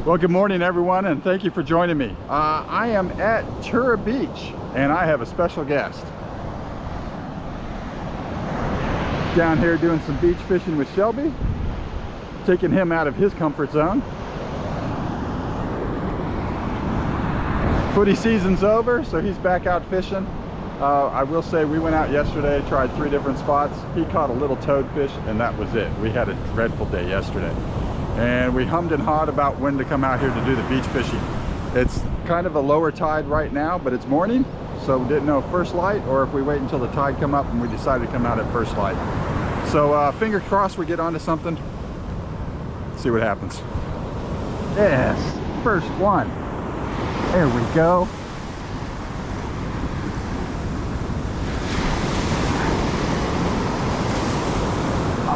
Well, good morning everyone, and thank you for joining me. I am at Tura Beach and I have a special guest. Down here doing some beach fishing with Shelby, taking him out of his comfort zone. Footy season's over, so he's back out fishing. I will say we went out yesterday, tried 3 different spots. He caught a little toadfish and that was it. We had a dreadful day yesterday. And we hummed and hawed about when to come out here to do the beach fishing. It's kind of a lower tide right now, but it's morning, so we didn't know first light or if we wait until the tide come up, and we decided to come out at first light. So fingers crossed we get onto something. See what happens. Yes, first one. There we go.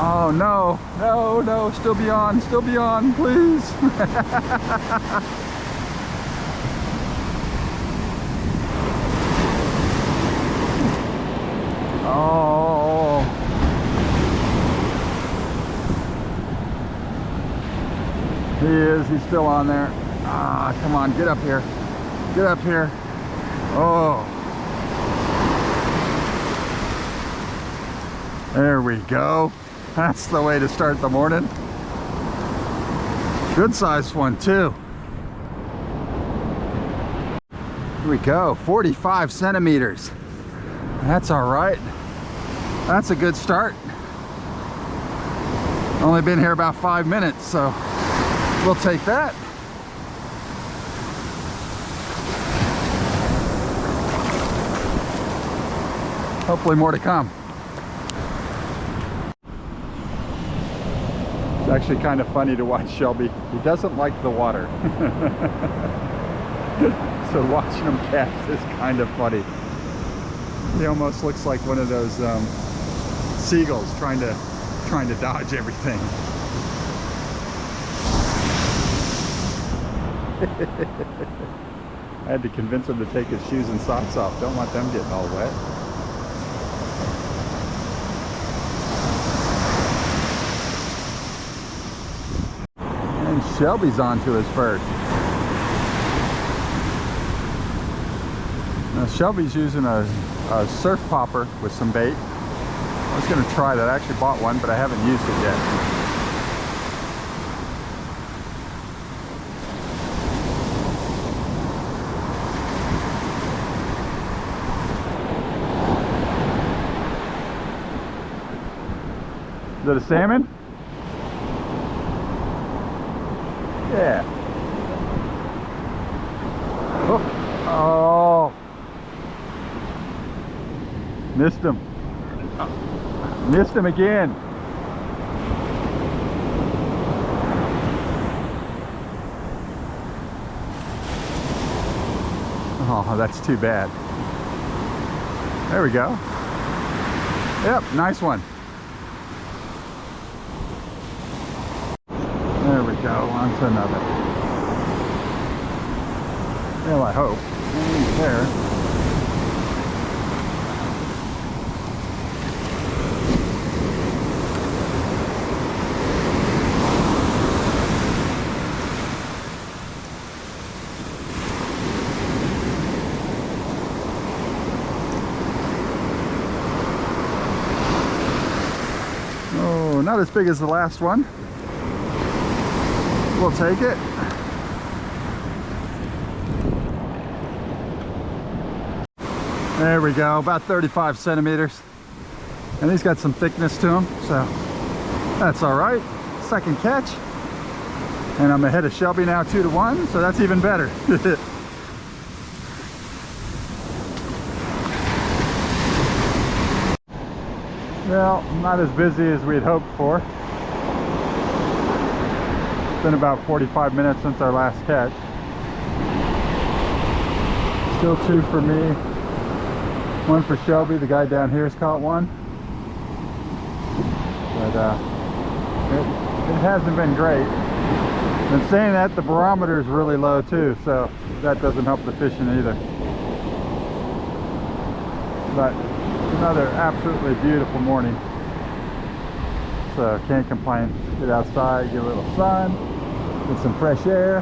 Oh no, no, no, still be on, please. Oh. He is, he's still on there. Ah, come on, get up here. Get up here. Oh. There we go. That's the way to start the morning. Good sized one too. Here we go, 45 centimeters. That's all right. That's a good start. Only been here about 5 minutes, so we'll take that. Hopefully more to come. It's actually kind of funny to watch Shelby. He doesn't like the water. So watching him cast is kind of funny. He almost looks like one of those seagulls trying to dodge everything. I had to convince him to take his shoes and socks off. Don't want them getting all wet. Shelby's on to his first. Now Shelby's using a surf popper with some bait. I was going to try that. I actually bought one, but I haven't used it yet. Is that a salmon? Yeah. Oh. Oh. Missed him. Missed him again. Oh, that's too bad. There we go. Yep, nice one. There we go, on to another. Well, I hope. He's there. Oh, not as big as the last one. We'll take it. There we go, about 35 centimeters. And he's got some thickness to him, so that's all right. Second catch. And I'm ahead of Shelby now 2-1, so that's even better. Well, not as busy as we'd hoped for. It's been about 45 minutes since our last catch. Still 2 for me. 1 for Shelby. The guy down here has caught one. But it hasn't been great. And saying that, the barometer is really low too, so that doesn't help the fishing either. But another absolutely beautiful morning. So can't complain. Get outside, get a little sun, get some fresh air.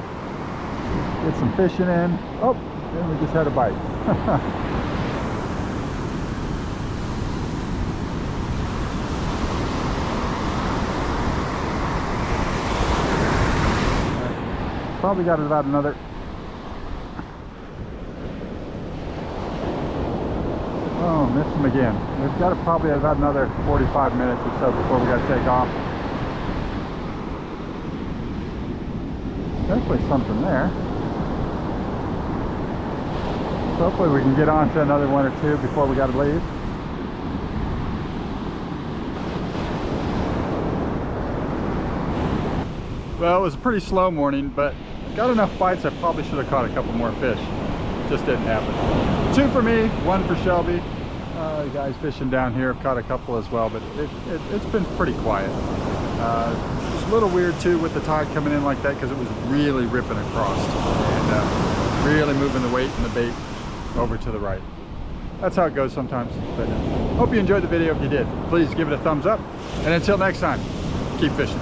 Get some fishing in. Oh, and we just had a bite. Probably got about another. Oh, missed him again. We've got probably about another 45 minutes or so before we got to take off. Definitely something there. So hopefully we can get on to another one or two before we got to leave. Well, it was a pretty slow morning, but got enough bites. I probably should have caught a couple more fish. Just didn't happen. 2 for me, 1 for Shelby. The guys fishing down here have caught a couple as well, but it's been pretty quiet. It's a little weird too with the tide coming in like that, because it was really ripping across and really moving the weight and the bait over to the right. That's how it goes sometimes. But hope you enjoyed the video. If you did, please give it a thumbs up, and until next time, keep fishing.